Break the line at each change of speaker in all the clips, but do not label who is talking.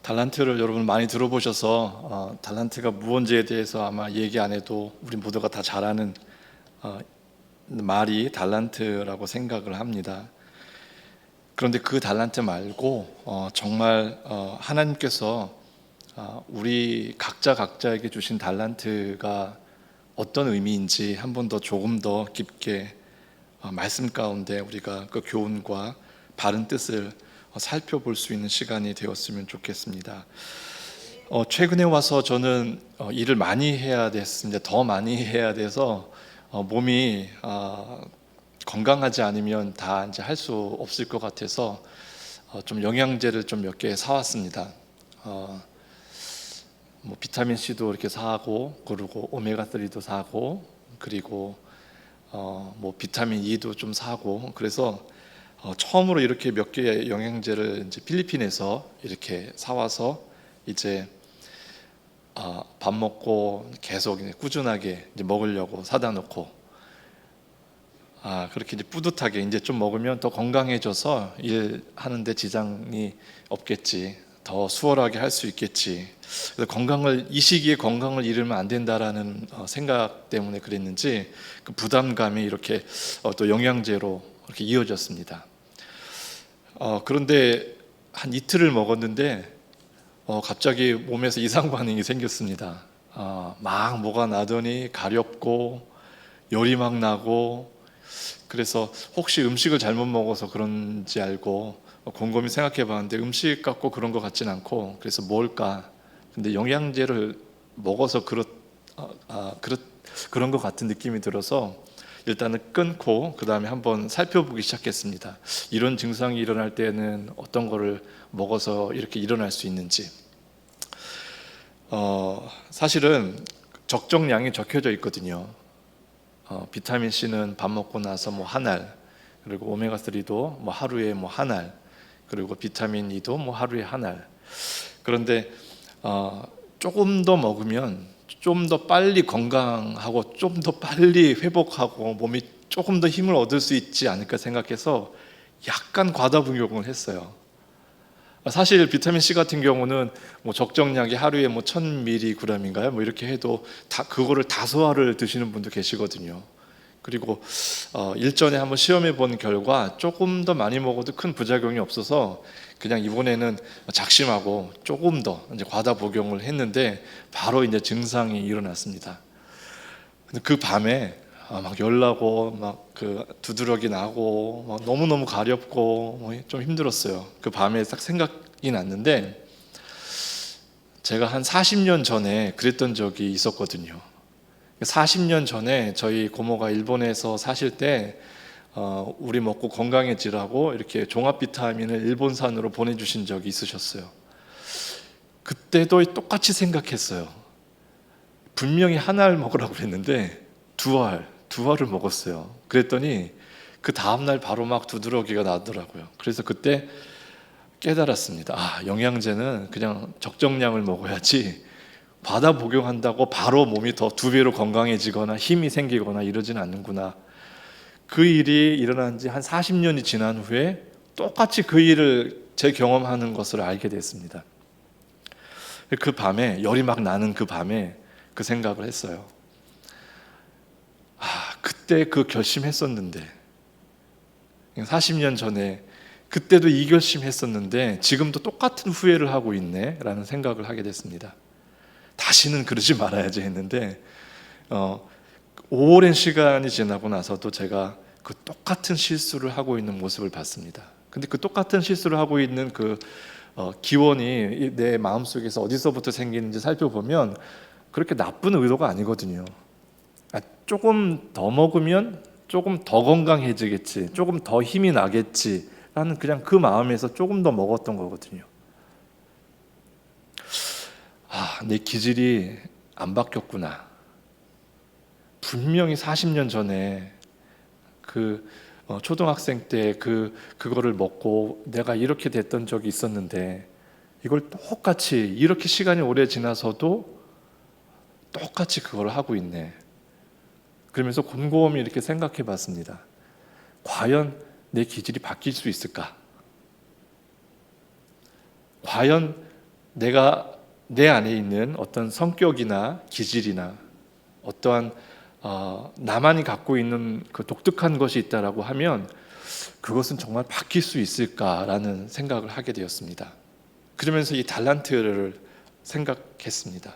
달란트를 여러분 많이 들어보셔서 달란트가 무언지에 대해서 아마 얘기 안 해도 우리 모두가 다 잘 아는 말이 달란트라고 생각을 합니다. 그런데 그 달란트 말고 정말 하나님께서 우리 각자에게 주신 달란트가 어떤 의미인지 한 번 더 조금 더 깊게 말씀 가운데 우리가 그 교훈과 바른 뜻을 살펴볼 수 있는 시간이 되었으면 좋겠습니다. 최근에 와서 저는 일을 많이 해야 됐습니다. 더 많이 해야 돼서 몸이 건강하지 않으면 다 이제 할 수 없을 것 같아서 좀 영양제를 좀 몇 개 사왔습니다. 뭐 비타민 C도 이렇게 사고, 그리고 오메가 3도 사고, 그리고 뭐 비타민 E도 좀 사고, 그래서 처음으로 이렇게 몇 개의 영양제를 이제 필리핀에서 이렇게 사와서 이제 밥 먹고 계속 꾸준하게 이제 먹으려고 사다 놓고 그렇게 이제 뿌듯하게 이제 좀 먹으면 더 건강해져서 일하는데 지장이 없겠지, 더 수월하게 할 수 있겠지. 그래서 이 시기에 건강을 잃으면 안 된다라는 생각 때문에 그랬는지 그 부담감이 이렇게 또 영양제로 이렇게 이어졌습니다. 그런데 한 이틀을 먹었는데 갑자기 몸에서 이상 반응이 생겼습니다. 막 뭐가 나더니 가렵고 열이 막 나고, 그래서 혹시 음식을 잘못 먹어서 그런지 알고 곰곰이 생각해 봤는데 음식 같고 그런 것 같진 않고, 그래서 뭘까? 근데 영양제를 먹어서 그런 것 같은 느낌이 들어서 일단은 끊고 그 다음에 한번 살펴보기 시작했습니다. 이런 증상이 일어날 때는 어떤 거를 먹어서 이렇게 일어날 수 있는지. 사실은 적정량이 적혀져 있거든요. 비타민 C는 밥 먹고 나서 뭐 한 알, 그리고 오메가 3도 뭐 하루에 뭐 한 알, 그리고 비타민 E도 뭐 하루에 한 알. 그런데 조금 더 먹으면 좀 더 빨리 건강하고 좀 더 빨리 회복하고 몸이 조금 더 힘을 얻을 수 있지 않을까 생각해서 약간 과다 복용을 했어요. 사실 비타민 C 같은 경우는 뭐 적정량이 하루에 뭐 1000mg인가요? 뭐 이렇게 해도 그거를 다소화를 드시는 분도 계시거든요. 그리고 일전에 한번 시험해 본 결과 조금 더 많이 먹어도 큰 부작용이 없어서 그냥 이번에는 작심하고 조금 더 이제 과다 복용을 했는데 바로 이제 증상이 일어났습니다. 근데 그 밤에 막 열나고 막 그 두드러기 나고 막 너무너무 가렵고 좀 힘들었어요. 그 밤에 딱 생각이 났는데 제가 한 40년 전에 그랬던 적이 있었거든요. 40년 전에 저희 고모가 일본에서 사실 때 우리 먹고 건강해지라고 이렇게 종합 비타민을 일본산으로 보내주신 적이 있으셨어요. 그때도 똑같이 생각했어요. 분명히 한 알 먹으라고 그랬는데 두 알을 먹었어요. 그랬더니 그 다음날 바로 막 두드러기가 나더라고요. 그래서 그때 깨달았습니다. 영양제는 그냥 적정량을 먹어야지 과다 복용한다고 바로 몸이 더 두 배로 건강해지거나 힘이 생기거나 이러지는 않는구나. 그 일이 일어난 지 한 40년이 지난 후에 똑같이 그 일을 재경험하는 것을 알게 됐습니다. 그 밤에 열이 막 나는 그 밤에 그 생각을 했어요. 그때 그 결심했었는데, 40년 전에 그때도 이 결심했었는데 지금도 똑같은 후회를 하고 있네 라는 생각을 하게 됐습니다. 다시는 그러지 말아야지 했는데 오랜 시간이 지나고 나서도 제가 그 똑같은 실수를 하고 있는 모습을 봤습니다. 근데 그 똑같은 실수를 하고 있는 그 기원이 내 마음속에서 어디서부터 생기는지 살펴보면 그렇게 나쁜 의도가 아니거든요. 조금 더 먹으면 조금 더 건강해지겠지, 조금 더 힘이 나겠지 라는 그냥 그 마음에서 조금 더 먹었던 거거든요. 내 기질이 안 바뀌었구나. 분명히 40년 전에 그 초등학생 때 그거를 먹고 내가 이렇게 됐던 적이 있었는데 이걸 똑같이 이렇게 시간이 오래 지나서도 똑같이 그걸 하고 있네. 그러면서 곰곰이 이렇게 생각해 봤습니다. 과연 내 기질이 바뀔 수 있을까? 과연 내가 내 안에 있는 어떤 성격이나 기질이나 어떠한 나만이 갖고 있는 그 독특한 것이 있다라고 하면 그것은 정말 바뀔 수 있을까라는 생각을 하게 되었습니다. 그러면서 이 달란트를 생각했습니다.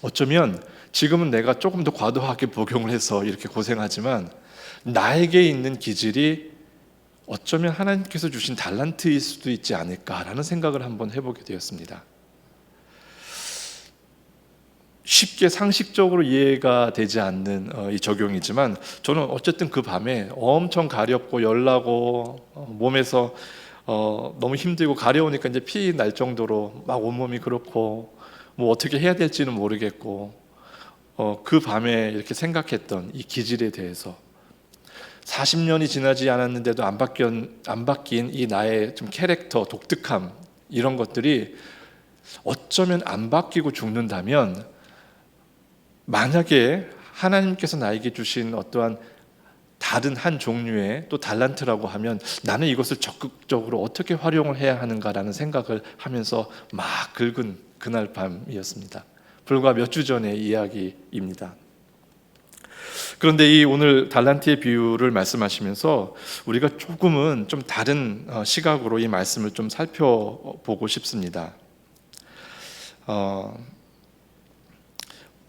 어쩌면 지금은 내가 조금 더 과도하게 복용을 해서 이렇게 고생하지만 나에게 있는 기질이 어쩌면 하나님께서 주신 달란트일 수도 있지 않을까라는 생각을 한번 해보게 되었습니다. 쉽게 상식적으로 이해가 되지 않는 이 적용이지만 저는 어쨌든 그 밤에 엄청 가렵고 열나고 몸에서 너무 힘들고 가려우니까 이제 피 날 정도로 막 온몸이 그렇고 뭐 어떻게 해야 될지는 모르겠고 그 밤에 이렇게 생각했던 이 기질에 대해서 40년이 지나지 않았는데도 안 바뀐 이 나의 좀 캐릭터, 독특함 이런 것들이 어쩌면 안 바뀌고 죽는다면 만약에 하나님께서 나에게 주신 어떠한 다른 한 종류의 또 달란트라고 하면 나는 이것을 적극적으로 어떻게 활용을 해야 하는가라는 생각을 하면서 막 긁은 그날 밤이었습니다. 불과 몇 주 전의 이야기입니다. 그런데 이 오늘 달란트의 비유를 말씀하시면서 우리가 조금은 좀 다른 시각으로 이 말씀을 좀 살펴보고 싶습니다.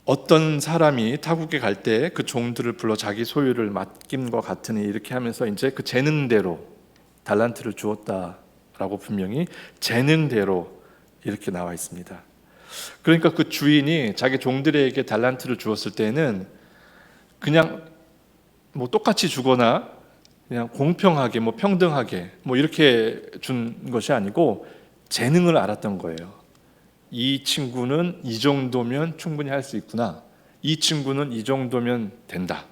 어떤 사람이 타국에 갈 때 그 종들을 불러 자기 소유를 맡김과 같으니 이렇게 하면서 이제 그 재능대로 달란트를 주었다라고 분명히 재능대로 이렇게 나와 있습니다. 그러니까 그 주인이 자기 종들에게 달란트를 주었을 때는 그냥 뭐 똑같이 주거나 그냥 공평하게 뭐 평등하게 뭐 이렇게 준 것이 아니고 재능을 알았던 거예요. 이 친구는 이 정도면 충분히 할 수 있구나. 이 친구는 이 정도면 된다.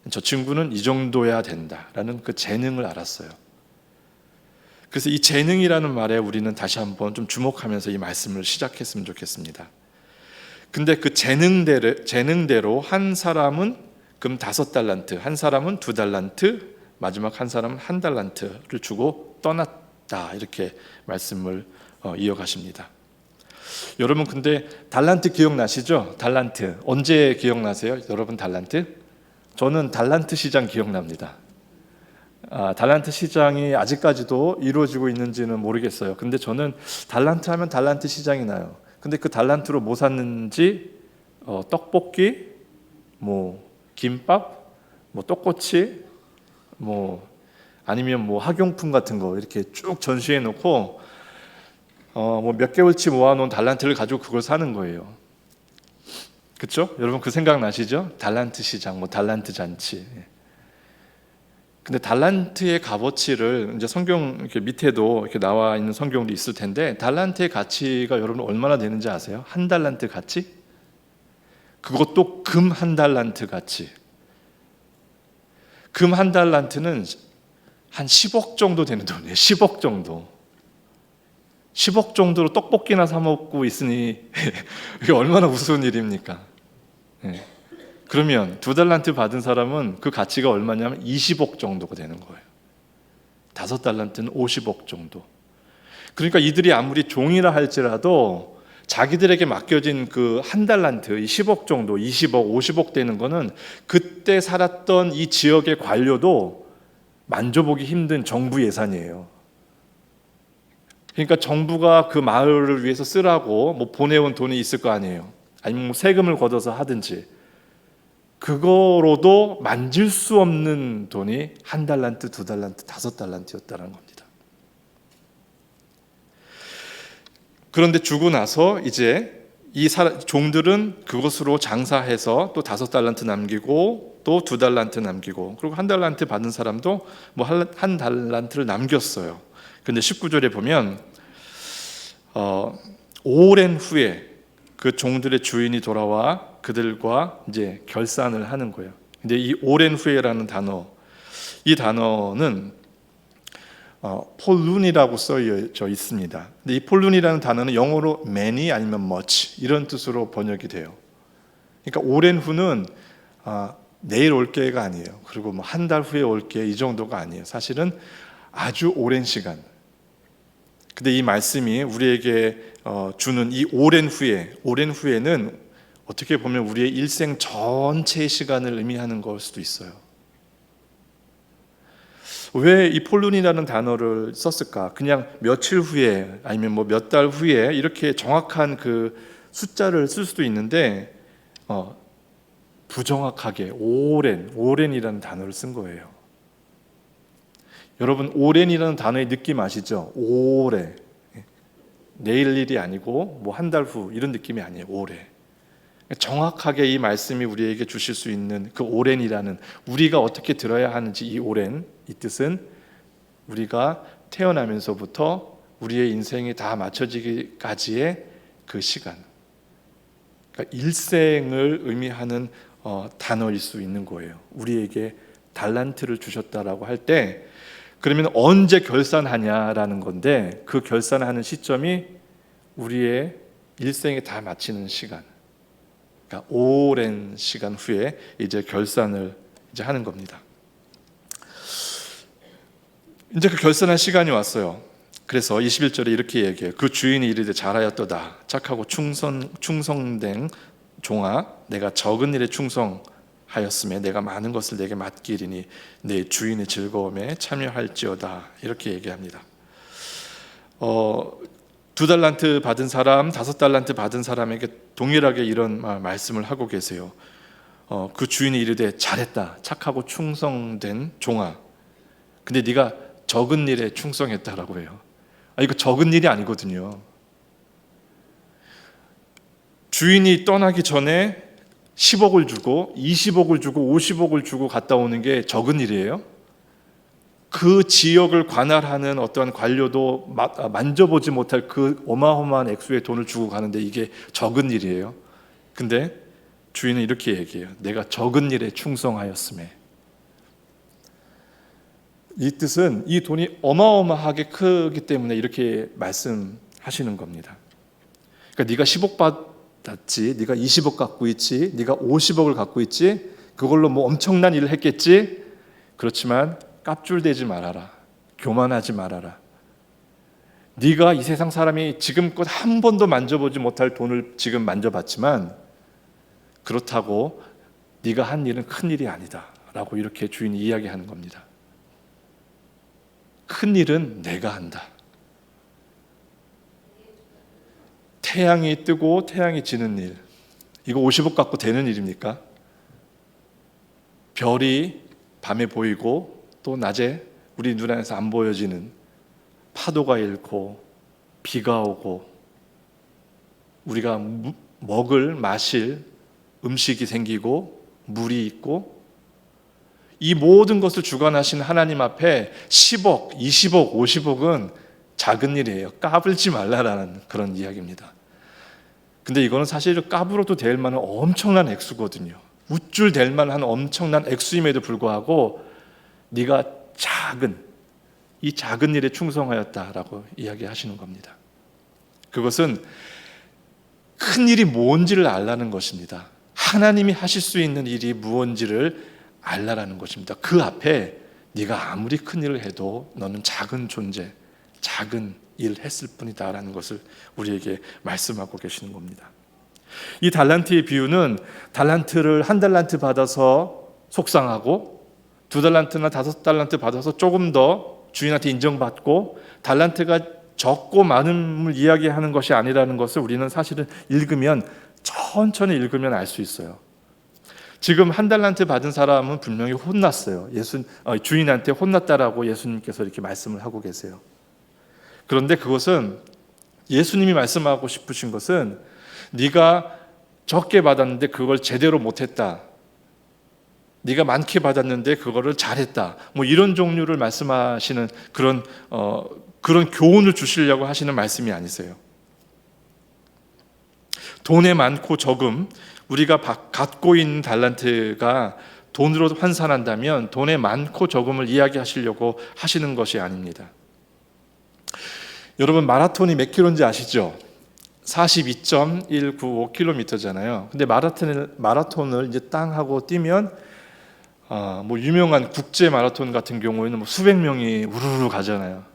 저 친구는 이 정도야 된다라는 그 재능을 알았어요. 그래서 이 재능이라는 말에 우리는 다시 한번 좀 주목하면서 이 말씀을 시작했으면 좋겠습니다. 근데 그 재능대로 한 사람은 금 5달란트, 한 사람은 2달란트, 마지막 한 사람은 1달란트를 주고 떠났다. 이렇게 말씀을 이어가십니다. 여러분 근데 달란트 기억나시죠? 달란트 언제 기억나세요? 여러분 달란트? 저는 달란트 시장 기억납니다. 달란트 시장이 아직까지도 이루어지고 있는지는 모르겠어요. 근데 저는 달란트 하면 달란트 시장이 나요. 근데 그 달란트로 뭐 샀는지 떡볶이, 뭐 김밥, 뭐 떡꼬치, 뭐 아니면 뭐 학용품 같은 거 이렇게 쭉 전시해 놓고 뭐 몇 개월치 모아놓은 달란트를 가지고 그걸 사는 거예요. 그렇죠? 여러분 그 생각 나시죠? 달란트 시장, 뭐 달란트 잔치. 근데 달란트의 값어치를 이제 성경 이렇게 밑에도 이렇게 나와 있는 성경도 있을 텐데 달란트의 가치가 여러분 얼마나 되는지 아세요? 1달란트 가치? 그것도 금 1달란트 가치. 금 1달란트는 한 10억 정도 되는 돈이에요. 10억 정도. 10억 정도로 떡볶이나 사 먹고 있으니 이게 얼마나 우스운 일입니까? 네. 그러면 2달란트 받은 사람은 그 가치가 얼마냐면 20억 정도가 되는 거예요. 5달란트는 50억 정도. 그러니까 이들이 아무리 종이라 할지라도 자기들에게 맡겨진 그 1달란트, 10억 정도, 20억, 50억 되는 거는 그때 살았던 이 지역의 관료도 만져보기 힘든 정부 예산이에요. 그러니까 정부가 그 마을을 위해서 쓰라고 뭐 보내온 돈이 있을 거 아니에요. 아니면 뭐 세금을 걷어서 하든지 그거로도 만질 수 없는 돈이 1달란트, 2달란트, 5달란트였다는 겁니다. 그런데 주고 나서 이제 이 종들은 그것으로 장사해서 또 5달란트 남기고 또 2달란트 남기고 그리고 1달란트 받은 사람도 뭐 1달란트를 남겼어요. 그런데 19절에 보면 오랜 후에 그 종들의 주인이 돌아와 그들과 이제 결산을 하는 거예요. 근데 이 오랜 후에라는 단어, 이 단어는 폴룬이라고 써져 있습니다. 근데 이 폴룬이라는 단어는 영어로 many 아니면 much 이런 뜻으로 번역이 돼요. 그러니까 오랜 후는 내일 올게가 아니에요. 그리고 뭐 한 달 후에 올게 이 정도가 아니에요. 사실은 아주 오랜 시간. 근데 이 말씀이 우리에게 주는 이 오랜 후에는 어떻게 보면 우리의 일생 전체의 시간을 의미하는 걸 수도 있어요. 왜 이 폴룬이라는 단어를 썼을까? 그냥 며칠 후에 아니면 뭐 몇 달 후에 이렇게 정확한 그 숫자를 쓸 수도 있는데 부정확하게 오랜이라는 단어를 쓴 거예요. 여러분, 오랜이라는 단어의 느낌 아시죠? 오래. 내일 일이 아니고 뭐 한 달 후 이런 느낌이 아니에요. 오래. 정확하게 이 말씀이 우리에게 주실 수 있는 그 오랜이라는, 우리가 어떻게 들어야 하는지, 이 오랜, 이 뜻은 우리가 태어나면서부터 우리의 인생이 다 맞춰지기까지의 그 시간, 그러니까 일생을 의미하는 단어일 수 있는 거예요. 우리에게 달란트를 주셨다라고 할 때, 그러면 언제 결산하냐라는 건데, 그 결산하는 시점이 우리의 일생에 다 마치는 시간, 그러니까 오랜 시간 후에 이제 결산을 이제 하는 겁니다. 이제 그 결산할 시간이 왔어요. 그래서 21절에 이렇게 얘기해요. 그 주인이 이르되 잘하였도다. 착하고 충성된 종아, 내가 적은 일에 충성하였음에 내가 많은 것을 내게 맡기리니 내 주인의 즐거움에 참여할지어다. 이렇게 얘기합니다. 2달란트 받은 사람, 5달란트 받은 사람에게 동일하게 이런 말씀을 하고 계세요. 그 주인이 이르되 잘했다. 착하고 충성된 종아. 근데 네가 적은 일에 충성했다라고 해요. 이거 적은 일이 아니거든요. 주인이 떠나기 전에 10억을 주고 20억을 주고 50억을 주고 갔다 오는 게 적은 일이에요? 그 지역을 관할하는 어떠한 관료도 만져보지 못할 그 어마어마한 액수의 돈을 주고 가는데 이게 적은 일이에요? 근데 주인은 이렇게 얘기해요. 내가 적은 일에 충성하였음에. 이 뜻은 이 돈이 어마어마하게 크기 때문에 이렇게 말씀하시는 겁니다. 그러니까 네가 10억 받았지, 네가 20억 갖고 있지, 네가 50억을 갖고 있지, 그걸로 뭐 엄청난 일을 했겠지. 그렇지만 깝줄대지 말아라. 교만하지 말아라. 네가 이 세상 사람이 지금껏 한 번도 만져보지 못할 돈을 지금 만져봤지만 그렇다고 네가 한 일은 큰 일이 아니다 라고 이렇게 주인이 이야기하는 겁니다. 큰 일은 내가 한다. 태양이 뜨고 태양이 지는 일, 이거 50억 갖고 되는 일입니까? 별이 밤에 보이고 또 낮에 우리 눈안에서 안 보여지는, 파도가 일고 비가 오고 우리가 먹을 마실 음식이 생기고 물이 있고, 이 모든 것을 주관하신 하나님 앞에 10억, 20억, 50억은 작은 일이에요. 까불지 말라라는 그런 이야기입니다. 근데 이거는 사실 까불어도 될 만한 엄청난 액수거든요. 우쭐 될 만한 엄청난 액수임에도 불구하고 네가 이 작은 일에 충성하였다라고 이야기하시는 겁니다. 그것은 큰 일이 뭔지를 알라는 것입니다. 하나님이 하실 수 있는 일이 무엇인지를 알라라는 것입니다. 그 앞에 네가 아무리 큰 일을 해도 너는 작은 존재, 작은 일을 했을 뿐이다라는 것을 우리에게 말씀하고 계시는 겁니다. 이 달란트의 비유는 달란트를 1달란트 받아서 속상하고 2달란트나 5달란트 받아서 조금 더 주인한테 인정받고 달란트가 적고 많음을 이야기하는 것이 아니라는 것을 우리는 사실은 천천히 읽으면 알 수 있어요. 지금 1달란트 받은 사람은 분명히 혼났어요. 주인한테 혼났다라고 예수님께서 이렇게 말씀을 하고 계세요. 그런데 그것은 예수님이 말씀하고 싶으신 것은 네가 적게 받았는데 그걸 제대로 못했다, 네가 많게 받았는데 그거를 잘했다, 뭐 이런 종류를 말씀하시는 그런 교훈을 주시려고 하시는 말씀이 아니세요. 돈의 많고 적음, 우리가 갖고 있는 달란트가 돈으로 환산한다면 돈의 많고 적음을 이야기하시려고 하시는 것이 아닙니다. 여러분, 마라톤이 몇 킬로인지 아시죠? 42.195km잖아요. 근데 마라톤을 이제 땅 하고 뛰면 뭐 유명한 국제 마라톤 같은 경우에는 뭐 수백 명이 우르르 가잖아요.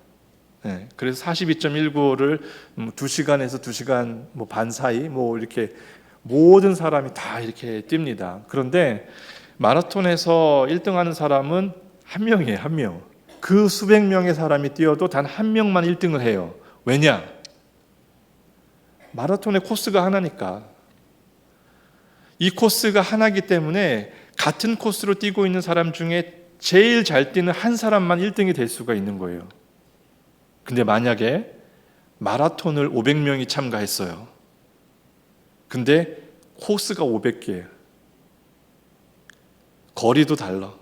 그래서 42.195를 2시간에서 2시간 반 사이 이렇게 모든 사람이 다 이렇게 뜁니다. 그런데 마라톤에서 1등하는 사람은 한 명이에요, 한 명. 그 수백 명의 사람이 뛰어도 단 한 명만 1등을 해요. 왜냐? 마라톤의 코스가 하나니까. 이 코스가 하나이기 때문에 같은 코스로 뛰고 있는 사람 중에 제일 잘 뛰는 한 사람만 1등이 될 수가 있는 거예요. 근데 만약에 마라톤을 500명이 참가했어요. 근데 코스가 500개예요. 거리도 달라.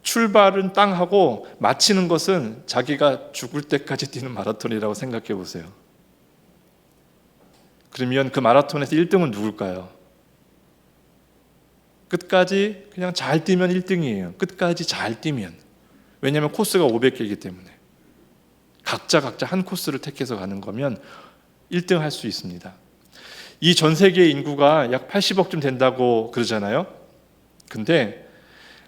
출발은 땅 하고 마치는 것은 자기가 죽을 때까지 뛰는 마라톤이라고 생각해 보세요. 그러면 그 마라톤에서 1등은 누굴까요? 끝까지 그냥 잘 뛰면 1등이에요. 끝까지 잘 뛰면. 왜냐하면 코스가 500개이기 때문에. 각자 한 코스를 택해서 가는 거면 1등 할 수 있습니다. 이 전 세계 인구가 약 80억쯤 된다고 그러잖아요. 근데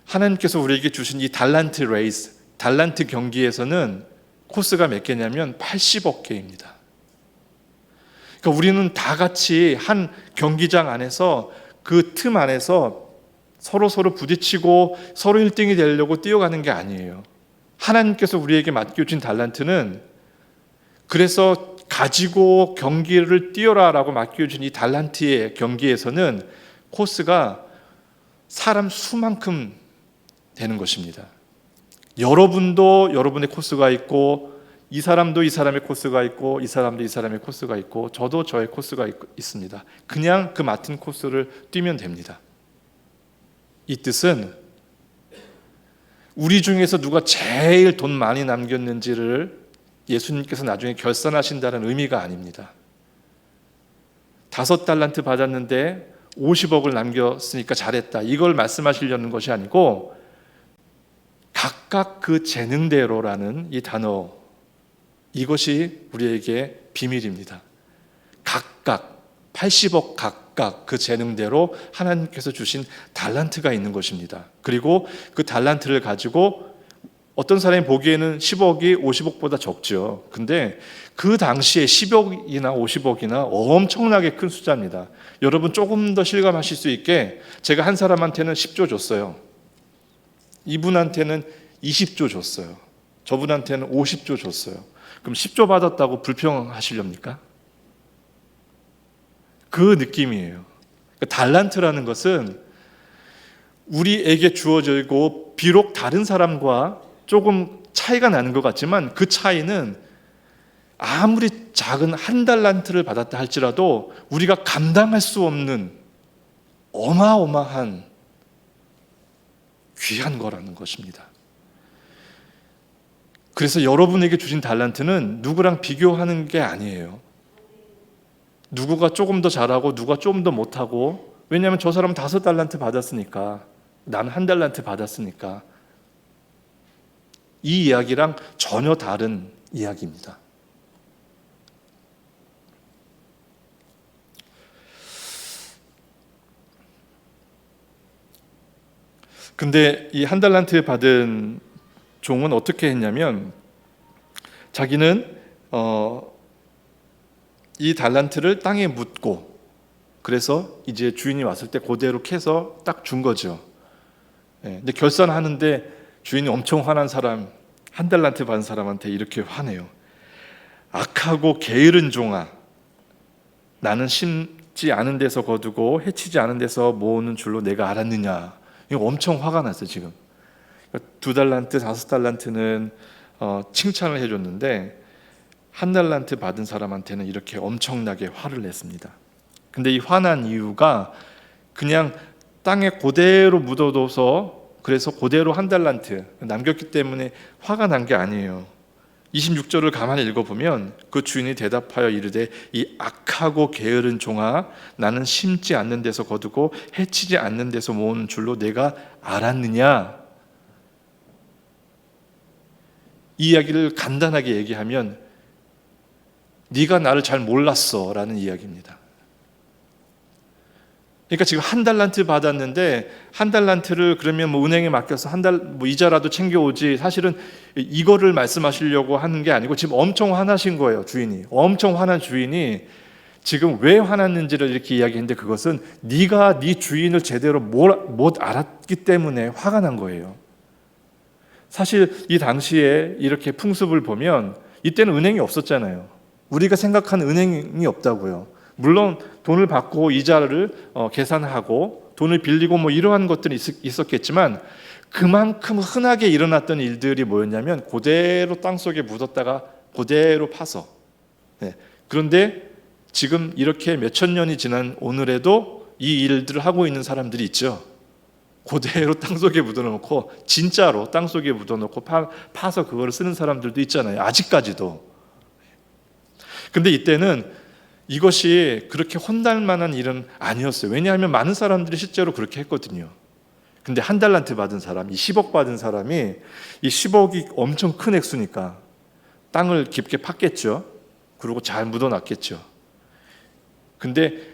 하나님께서 우리에게 주신 이 달란트 레이스, 달란트 경기에서는 코스가 몇 개냐면 80억 개입니다. 그러니까 우리는 다 같이 한 경기장 안에서 그 틈 안에서 서로 부딪히고 서로 1등이 되려고 뛰어가는 게 아니에요. 하나님께서 우리에게 맡겨준 달란트는 그래서 가지고 경기를 뛰어라라고 맡겨준 이 달란트의 경기에서는 코스가 사람 수만큼 되는 것입니다. 여러분도 여러분의 코스가 있고 이 사람도 이 사람의 코스가 있고 이 사람도 이 사람의 코스가 있고 저도 저의 코스가 있습니다. 그냥 그 맡은 코스를 뛰면 됩니다. 이 뜻은 우리 중에서 누가 제일 돈 많이 남겼는지를 예수님께서 나중에 결산하신다는 의미가 아닙니다. 5달란트 받았는데 50억을 남겼으니까 잘했다, 이걸 말씀하시려는 것이 아니고 각각 그 재능대로라는 이 단어, 이것이 우리에게 비밀입니다. 각각 80억 각각 그 재능대로 하나님께서 주신 달란트가 있는 것입니다. 그리고 그 달란트를 가지고 어떤 사람이 보기에는 10억이 50억보다 적죠. 근데 그 당시에 10억이나 50억이나 엄청나게 큰 숫자입니다. 여러분 조금 더 실감하실 수 있게 제가 한 사람한테는 10조 줬어요. 이분한테는 20조 줬어요. 저분한테는 50조 줬어요. 그럼 10조 받았다고 불평하시렵니까? 그 느낌이에요. 달란트라는 것은 우리에게 주어지고 비록 다른 사람과 조금 차이가 나는 것 같지만 그 차이는 아무리 작은 한 달란트를 받았다 할지라도 우리가 감당할 수 없는 어마어마한 귀한 거라는 것입니다. 그래서 여러분에게 주신 달란트는 누구랑 비교하는 게 아니에요. 누구가 조금 더 잘하고 누가 조금 더 못하고, 왜냐하면 저 사람은 5달란트 받았으니까, 나는 1달란트 받았으니까. 이 이야기랑 전혀 다른 이야기입니다. 근데 이 1달란트 받은 종은 어떻게 했냐면 자기는 이 달란트를 땅에 묻고, 그래서 이제 주인이 왔을 때 그대로 캐서 딱 준 거죠. 근데 결산하는데 주인이 엄청 화난 사람, 1달란트 받은 사람한테 이렇게 화내요. 악하고 게으른 종아, 나는 심지 않은 데서 거두고 해치지 않은 데서 모으는 줄로 내가 알았느냐. 이거 엄청 화가 났어요 지금. 2달란트, 5달란트는 칭찬을 해줬는데 1달란트 받은 사람한테는 이렇게 엄청나게 화를 냈습니다. 근데 이 화난 이유가 그냥 땅에 그대로 묻어둬서, 그래서 그대로 1달란트 남겼기 때문에 화가 난 게 아니에요. 26절을 가만히 읽어보면 그 주인이 대답하여 이르되 이 악하고 게으른 종아, 나는 심지 않는 데서 거두고 해치지 않는 데서 모으는 줄로 내가 알았느냐. 이 이야기를 간단하게 얘기하면 네가 나를 잘 몰랐어 라는 이야기입니다. 그러니까 지금 한 달란트 받았는데 한 달란트를 그러면 뭐 은행에 맡겨서 한 달 뭐 이자라도 챙겨오지, 사실은 이거를 말씀하시려고 하는 게 아니고 지금 엄청 화나신 거예요. 주인이 엄청 화난 주인이 지금 왜 화났는지를 이렇게 이야기했는데, 그것은 네가 네 주인을 제대로 못 알았기 때문에 화가 난 거예요. 사실 이 당시에 이렇게 풍습을 보면 이때는 은행이 없었잖아요. 우리가 생각하는 은행이 없다고요. 물론 돈을 받고 이자를 계산하고 돈을 빌리고 뭐 이러한 것들이 있었겠지만, 그만큼 흔하게 일어났던 일들이 뭐였냐면 그대로 땅속에 묻었다가 그대로 파서, 네. 그런데 지금 이렇게 몇천 년이 지난 오늘에도 이 일들을 하고 있는 사람들이 있죠. 그대로 땅속에 묻어놓고, 진짜로 땅속에 묻어놓고 파서 그거를 쓰는 사람들도 있잖아요. 아직까지도. 근데 이때는 이것이 그렇게 혼날 만한 일은 아니었어요. 왜냐하면 많은 사람들이 실제로 그렇게 했거든요. 근데 한 달란트 받은 사람, 이 10억 받은 사람이, 이 10억이 엄청 큰 액수니까 땅을 깊게 팠겠죠. 그리고 잘 묻어놨겠죠. 근데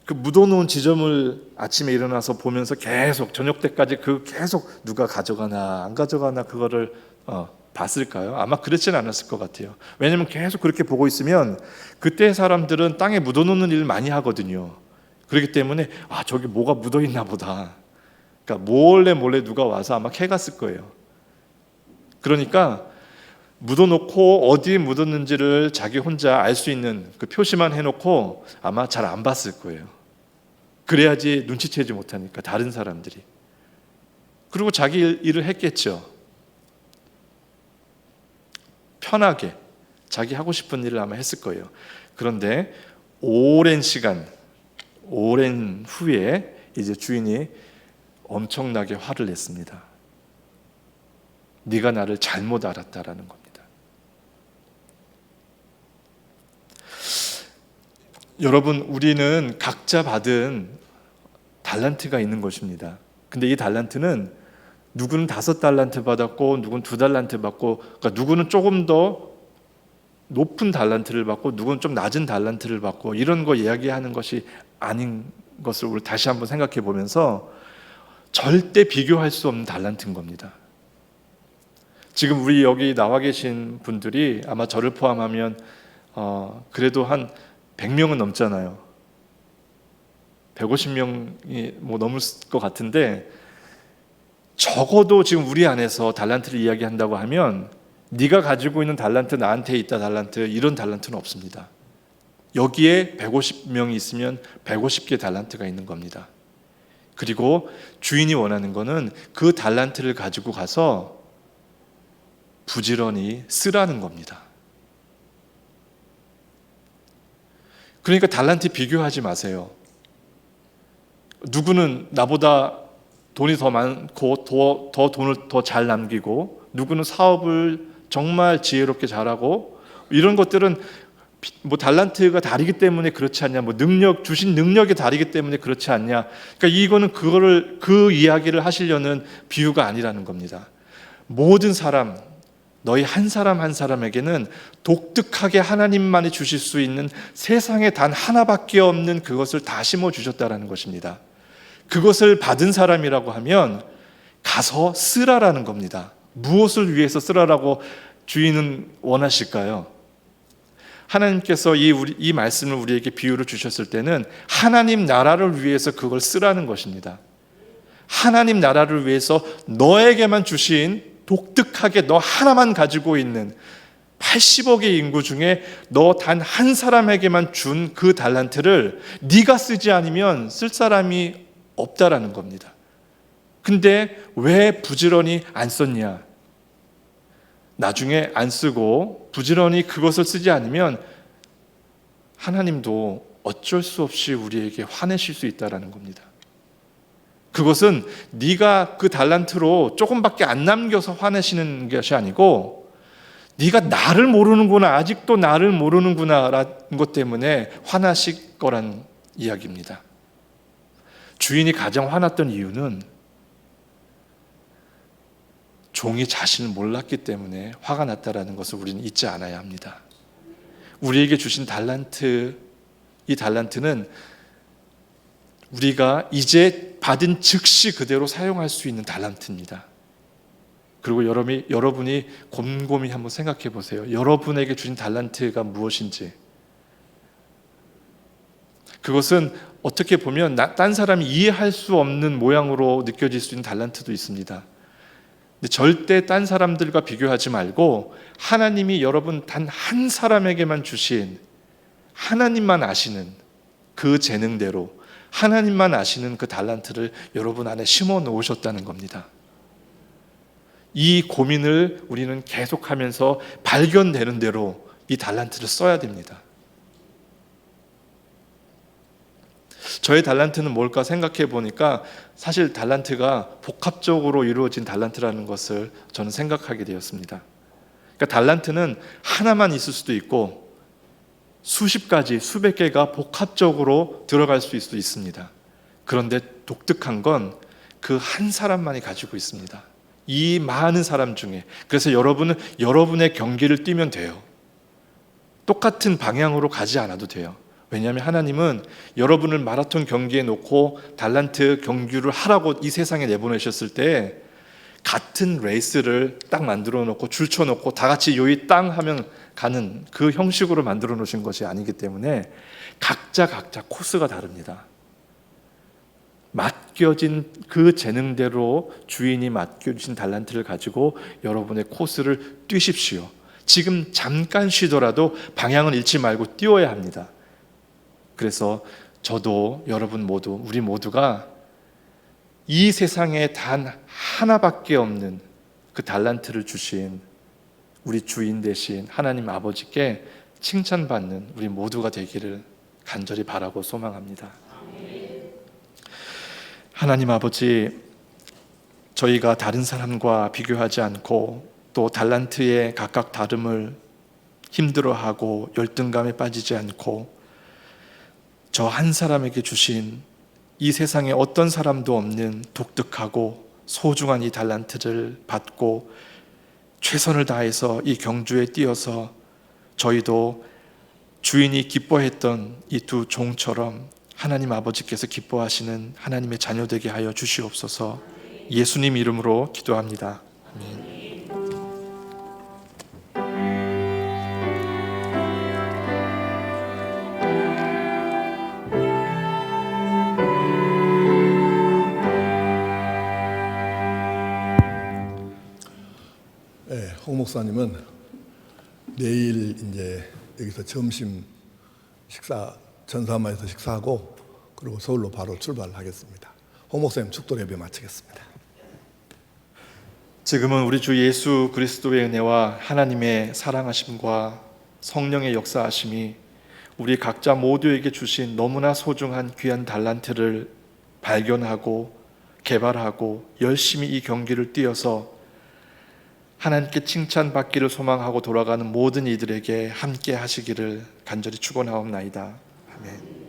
그 묻어놓은 지점을 아침에 일어나서 보면서 계속 저녁 때까지 계속 누가 가져가나 안 가져가나 그거를 봤을까요? 아마 그렇지는 않았을 것 같아요. 왜냐하면 계속 그렇게 보고 있으면 그때 사람들은 땅에 묻어놓는 일을 많이 하거든요. 그렇기 때문에 저기 뭐가 묻어있나 보다. 그러니까 몰래 누가 와서 아마 캐갔을 거예요. 그러니까 묻어놓고 어디에 묻었는지를 자기 혼자 알 수 있는 그 표시만 해놓고 아마 잘 안 봤을 거예요. 그래야지 눈치채지 못하니까 다른 사람들이. 그리고 자기 일을 했겠죠. 편하게 자기 하고 싶은 일을 아마 했을 거예요. 그런데 오랜 시간, 오랜 후에 이제 주인이 엄청나게 화를 냈습니다. 네가 나를 잘못 알았다라는 겁니다. 여러분, 우리는 각자 받은 달란트가 있는 것입니다. 근데 이 달란트는 누구는 5달란트 받았고 누구는 2달란트 받고, 그러니까 누구는 조금 더 높은 달란트를 받고 누구는 좀 낮은 달란트를 받고, 이런 거 이야기하는 것이 아닌 것을 우리 다시 한번 생각해 보면서 절대 비교할 수 없는 달란트인 겁니다. 지금 우리 여기 나와 계신 분들이 아마 저를 포함하면 그래도 한 100명은 넘잖아요. 150명이 뭐 넘을 것 같은데, 적어도 지금 우리 안에서 달란트를 이야기한다고 하면 네가 가지고 있는 달란트, 나한테 있다 달란트, 이런 달란트는 없습니다. 여기에 150명이 있으면 150개 달란트가 있는 겁니다. 그리고 주인이 원하는 거는 그 달란트를 가지고 가서 부지런히 쓰라는 겁니다. 그러니까 달란트 비교하지 마세요. 누구는 나보다 돈이 더 많고 더 돈을 더 잘 남기고, 누구는 사업을 정말 지혜롭게 잘하고, 이런 것들은 뭐 달란트가 다르기 때문에 그렇지 않냐, 뭐 주신 능력이 다르기 때문에 그렇지 않냐. 그러니까 이거는 그 이야기를 하시려는 비유가 아니라는 겁니다. 모든 사람, 너희 한 사람 한 사람에게는 독특하게 하나님만이 주실 수 있는 세상에 단 하나밖에 없는 그것을 다 심어 주셨다라는 것입니다. 그것을 받은 사람이라고 하면 가서 쓰라라는 겁니다. 무엇을 위해서 쓰라라고 주인은 원하실까요? 하나님께서 이 말씀을 우리에게 비유를 주셨을 때는 하나님 나라를 위해서 그걸 쓰라는 것입니다. 하나님 나라를 위해서 너에게만 주신, 독특하게 너 하나만 가지고 있는 80억의 인구 중에 너 단 한 사람에게만 준 그 달란트를 네가 쓰지 않으면 쓸 사람이 없다라는 겁니다. 근데 왜 부지런히 안 썼냐? 나중에 안 쓰고 부지런히 그것을 쓰지 않으면 하나님도 어쩔 수 없이 우리에게 화내실 수 있다라는 겁니다. 그것은 네가 그 달란트로 조금밖에 안 남겨서 화내시는 것이 아니고, 네가 나를 모르는구나, 아직도 나를 모르는구나라는 것 때문에 화나실 거란 이야기입니다. 주인이 가장 화났던 이유는 종이 자신을 몰랐기 때문에 화가 났다라는 것을 우리는 잊지 않아야 합니다. 우리에게 주신 달란트, 이 달란트는 우리가 이제 받은 즉시 그대로 사용할 수 있는 달란트입니다. 그리고 여러분이 곰곰이 한번 생각해 보세요. 여러분에게 주신 달란트가 무엇인지. 그것은 어떻게 보면 딴 사람이 이해할 수 없는 모양으로 느껴질 수 있는 달란트도 있습니다. 근데 절대 딴 사람들과 비교하지 말고 하나님이 여러분 단 한 사람에게만 주신, 하나님만 아시는 그 재능대로 하나님만 아시는 그 달란트를 여러분 안에 심어 놓으셨다는 겁니다. 이 고민을 우리는 계속하면서 발견되는 대로 이 달란트를 써야 됩니다. 저의 달란트는 뭘까 생각해 보니까 사실 달란트가 복합적으로 이루어진 달란트라는 것을 저는 생각하게 되었습니다. 그러니까 달란트는 하나만 있을 수도 있고 수십 가지, 수백 개가 복합적으로 들어갈 수 있습니다. 그런데 독특한 건 그 한 사람만이 가지고 있습니다. 이 많은 사람 중에. 그래서 여러분은 여러분의 경기를 뛰면 돼요. 똑같은 방향으로 가지 않아도 돼요. 왜냐하면 하나님은 여러분을 마라톤 경기에 놓고 달란트 경주를 하라고 이 세상에 내보내셨을 때 같은 레이스를 딱 만들어 놓고 줄 쳐 놓고 다 같이 요이 땅 하면 가는 그 형식으로 만들어 놓으신 것이 아니기 때문에 각자 코스가 다릅니다. 맡겨진 그 재능대로 주인이 맡겨주신 달란트를 가지고 여러분의 코스를 뛰십시오. 지금 잠깐 쉬더라도 방향을 잃지 말고 뛰어야 합니다. 그래서 저도 여러분 모두, 우리 모두가 이 세상에 단 하나밖에 없는 그 달란트를 주신 우리 주인 되신 하나님 아버지께 칭찬받는 우리 모두가 되기를 간절히 바라고 소망합니다. 하나님 아버지, 저희가 다른 사람과 비교하지 않고 또 달란트의 각각 다름을 힘들어하고 열등감에 빠지지 않고 저 한 사람에게 주신 이 세상에 어떤 사람도 없는 독특하고 소중한 이 달란트를 받고 최선을 다해서 이 경주에 뛰어서 저희도 주인이 기뻐했던 이 두 종처럼 하나님 아버지께서 기뻐하시는 하나님의 자녀 되게 하여 주시옵소서. 예수님 이름으로 기도합니다. 아멘.
네, 홍 목사님은 내일 이제 여기서 점심 식사 전사마에서 식사하고 그리고 서울로 바로 출발하겠습니다. 홍 목사님 축도 예배 마치겠습니다.
지금은 우리 주 예수 그리스도의 은혜와 하나님의 사랑하심과 성령의 역사하심이 우리 각자 모두에게 주신 너무나 소중한 귀한 달란트를 발견하고 개발하고 열심히 이 경기를 뛰어서 하나님께 칭찬받기를 소망하고 돌아가는 모든 이들에게 함께 하시기를 간절히 축원하옵나이다. 아멘.